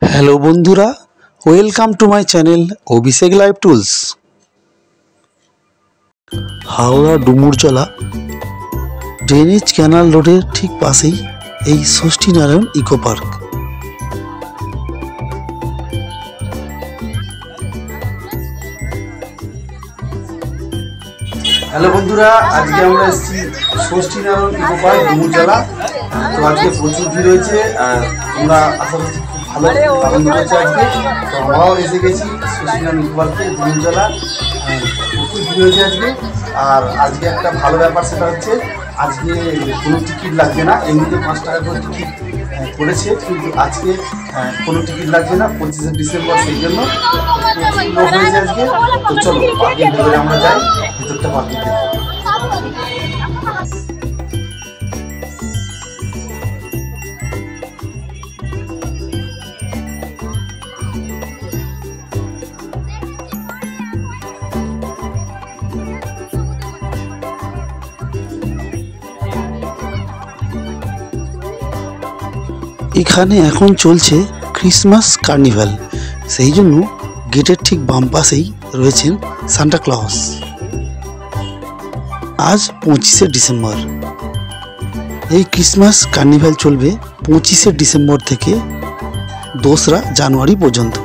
Hello বন্ধুরা, welcome to my channel Abhishek live tools. Howrah Dumurjala drainage canal রোডের ঠিক পাশেই এই ষষ্ঠীনারায়ণ ইকো পার্ক। হ্যালো বন্ধুরা, আজকে আমরা এসেছি ষষ্ঠীনারায়ণ ইকো পার্ক ডুমুরজলা। তো আজকে প্রচুর ভিড় হয়েছে আর তোমরা আশা করছি খুব ভালো আনন্দ হচ্ছে আজকে। তো আমরাও এসে গেছি ষষ্ঠীনারায়ণ ইকো পার্কে ডুমুরজলা। প্রচুর ভিড় হয়েছে আজকে। আর আজকে একটা ভালো ব্যাপার, সেটা হচ্ছে আজকে কোনো টিকিট লাগবে না। এমনিতে 5 টাকা করে টিকিট পড়েছে, কিন্তু আজকে কোনো টিকিট লাগবে না, 25শে ডিসেম্বর। সেই জন্য প্রচুর লোক হয়েছে আজকে। তো চলো পার্কের ভেতরে আমরা যাই, ভেতরটা পার্কের দেখি। এখানে এখন চলছে ক্রিসমাস কার্নিভাল, সেই জন্য গেটের ঠিক বাম পাশেই রয়েছেন সান্টা ক্লজ। আজ 25শে ডিসেম্বর। এই ক্রিসমাস কার্নিভাল চলবে 25শে ডিসেম্বর থেকে 2রা জানুয়ারি পর্যন্ত।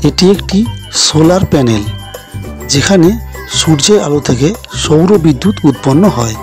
এটি একটি সোলার প্যানেল, যেখানে সূর্যের আলো থেকে সৌর বিদ্যুৎ উৎপন্ন হয়।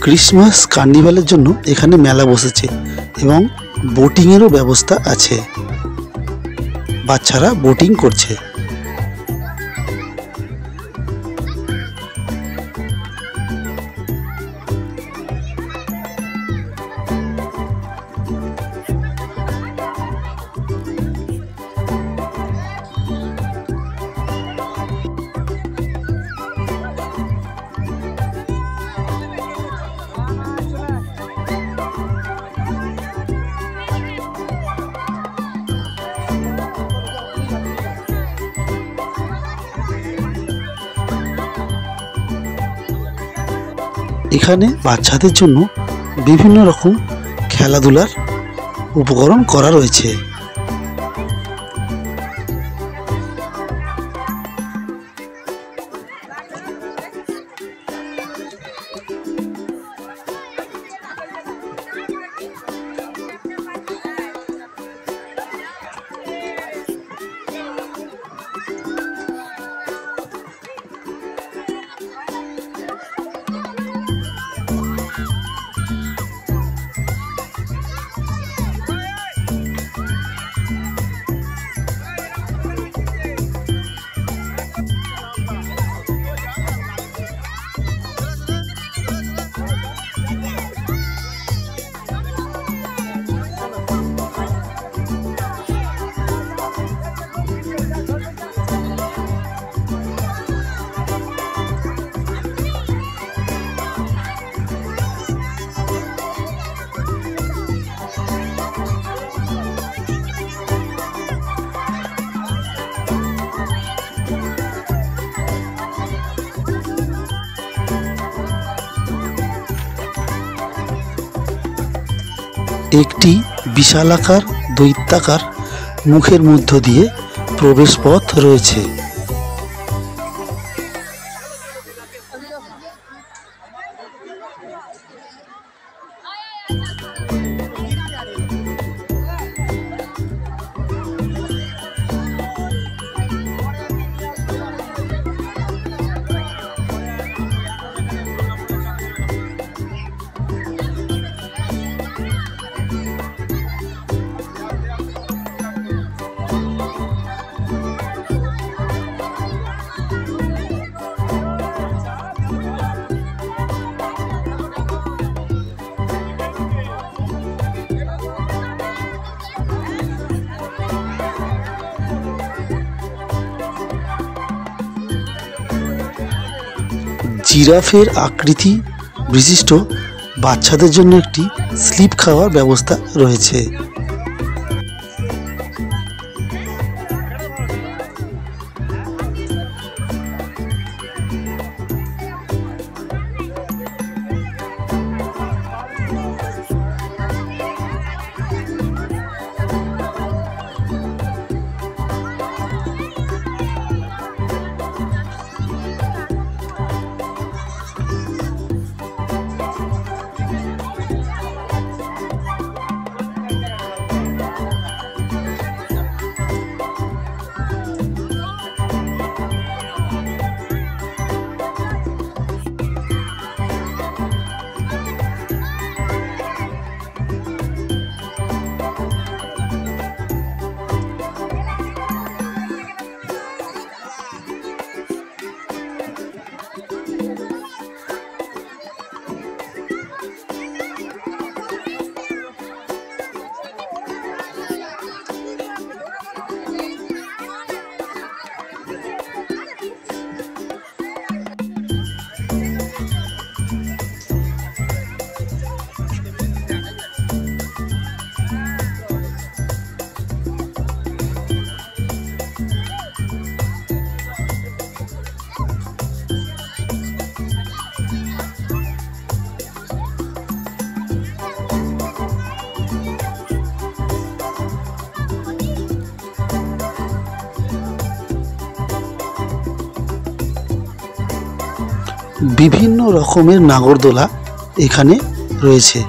ক্রিসমাস কার্নিভালের জন্য এখানে মেলা বসেছে এবং বোটিংয়েরও ব্যবস্থা আছে। বাচ্চারা বোটিং করছে। এখানে বাচ্চাদের জন্য বিভিন্ন রকম খেলাধুলার উপকরণ করা রয়েছে। একটি বিশালাকার দৈত্যাকার মুখের মধ্য দিয়ে প্রবেশ পথ রয়েছে। জিরাফের আকৃতি বিশিষ্ট বাচ্চাদের জন্য একটি স্লিপ খাওয়ার ব্যবস্থা রয়েছে। বিভিন্ন রকমের নাগরদোলা এখানে রয়েছে।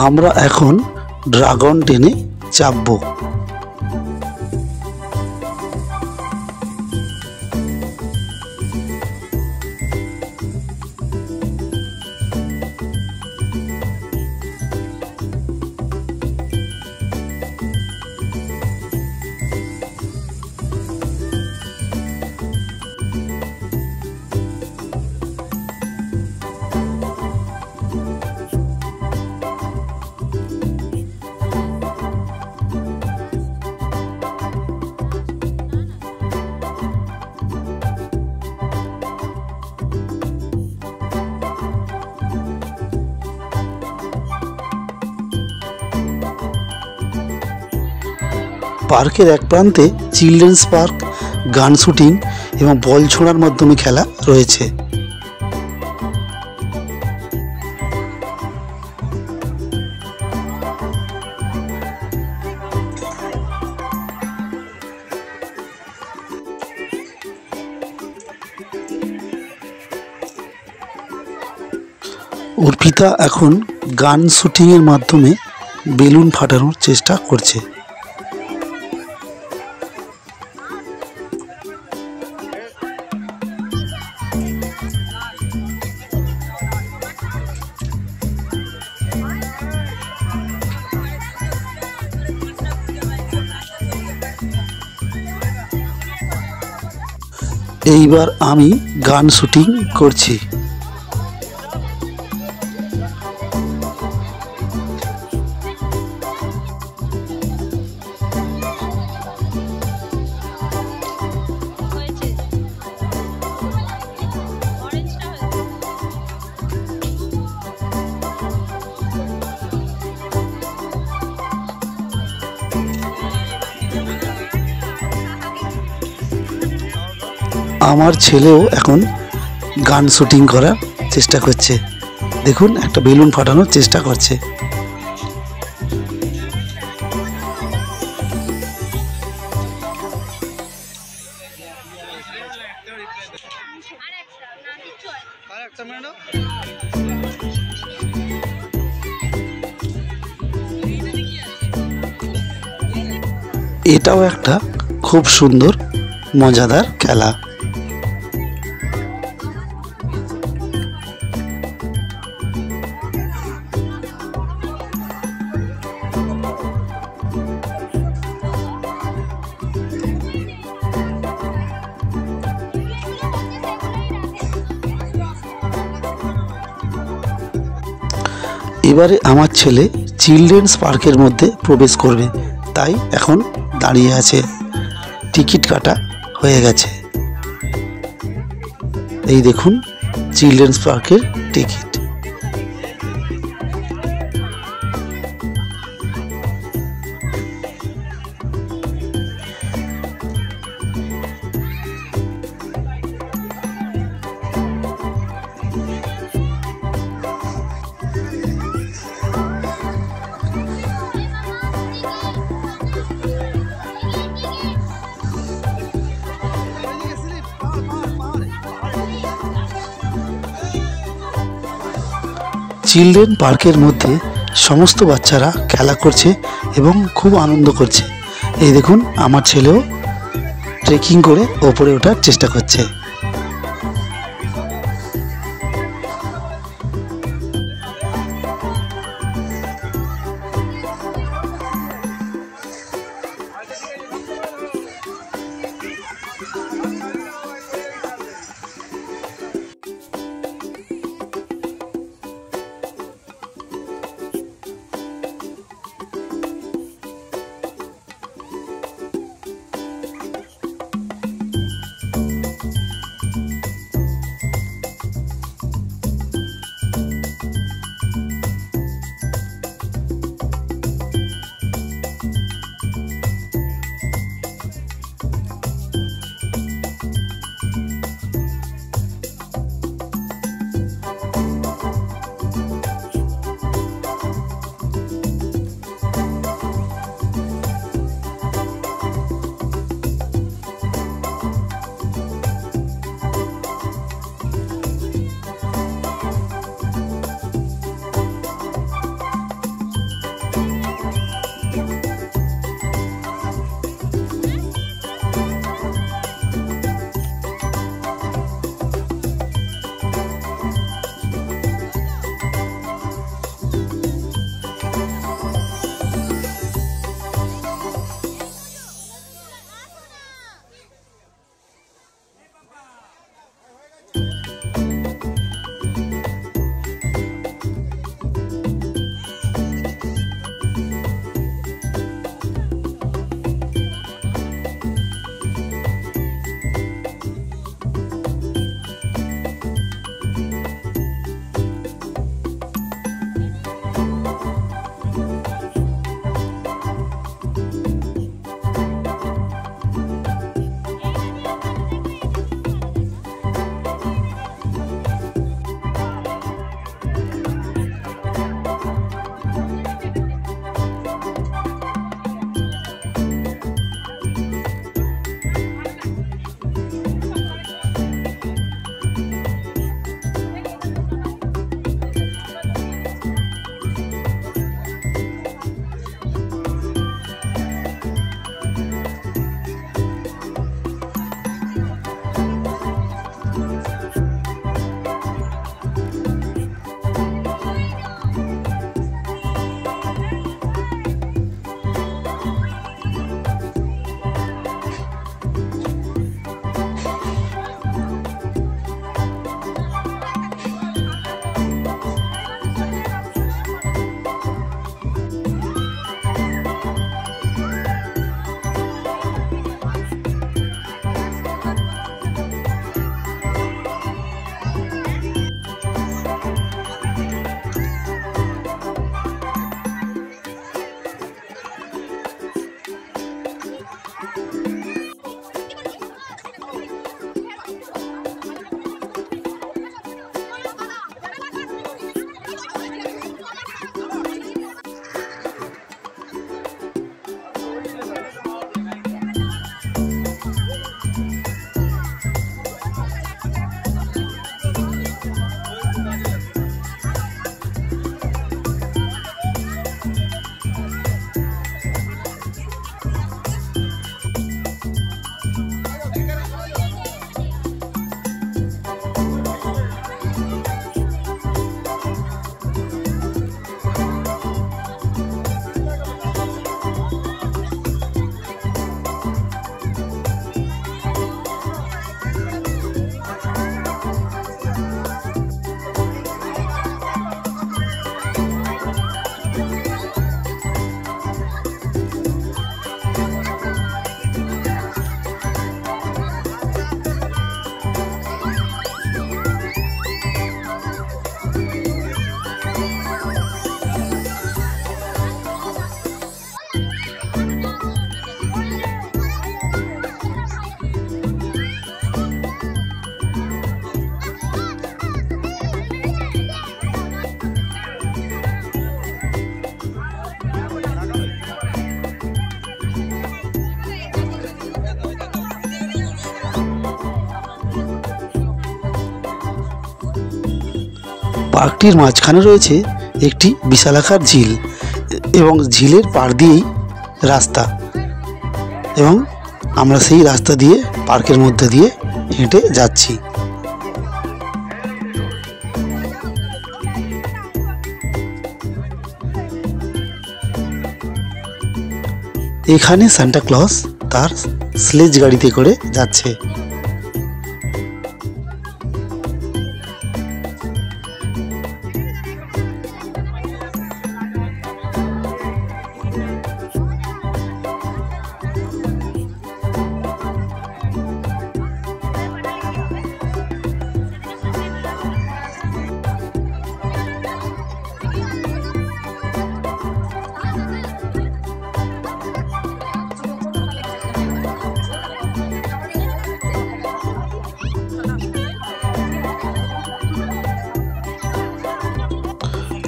আমরা এখন ড্রাগন ট্রেনে চাপবো। পার্কের এক প্রান্তে চিলড্রেন্স পার্ক, গান শুটিং এবং বল ছোঁড়ার মাধ্যমে খেলা রয়েছে। অর্পিতা এখন গান শুটিংয়ের মাধ্যমে বেলুন ফাটানোর চেষ্টা করছে। এইবার আমি গান শুটিং করছি। আমার ছেলেও এখন গান শুটিং করার চেষ্টা করছে। দেখুন, একটা বেলুন ফাটানোর চেষ্টা করছে। এটাও একটা খুব সুন্দর মজাদার খেলা। এবারে আমার ছেলে চিলড্রেন্স পার্কের মধ্যে প্রবেশ করবে, তাই এখন দাঁড়িয়ে আছে। টিকিট কাটা হয়ে গেছে। এই দেখুন চিলড্রেন্স পার্কের টিকিট। চিলড্রেন পার্কের মধ্যে সমস্ত বাচ্চারা খেলা করছে এবং খুব আনন্দ করছে। এই দেখুন আমার ছেলেও ট্রেকিং করে ওপরে ওঠার চেষ্টা করছে। পার্কটির মাঝখানে রয়েছে একটি বিশালাকার ঝিল এবং ঝিলের পাড় দিয়েই রাস্তা, এবং আমরা সেই রাস্তা দিয়ে পার্কের মধ্যে দিয়ে হেঁটে যাচ্ছি। এখানে সান্টা ক্লজ তার স্লেজ গাড়িতে করে যাচ্ছে।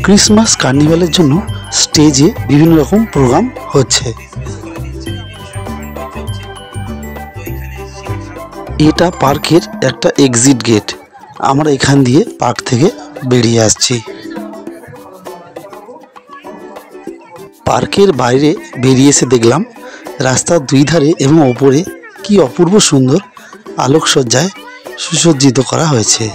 ক্রিসমাস কার্নিভালের জন্য স্টেজে বিভিন্ন রকম প্রোগ্রাম হচ্ছে। এটা পার্কের একটা এক্সিট গেট। আমরা এখান দিয়ে পার্ক থেকে বেরিয়ে আসছি। পার্কের বাইরে বেরিয়ে এসে দেখলাম রাস্তার দুই ধারে এবং ওপরে কি অপূর্ব সুন্দর আলোকসজ্জায় সুসজ্জিত করা হয়েছে।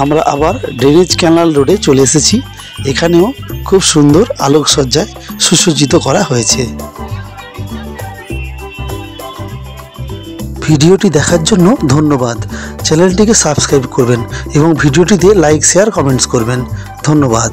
আমরা আবার ড্রেনেজ ক্যানাল রোডে চলে এসেছি। এখানেও খুব সুন্দর আলোকসজ্জায় সুসজ্জিত করা হয়েছে। ভিডিওটি দেখার জন্য ধন্যবাদ। চ্যানেলটিকে সাবস্ক্রাইব করবেন এবং ভিডিওটিতে লাইক, শেয়ার, কমেন্টস করবেন। ধন্যবাদ।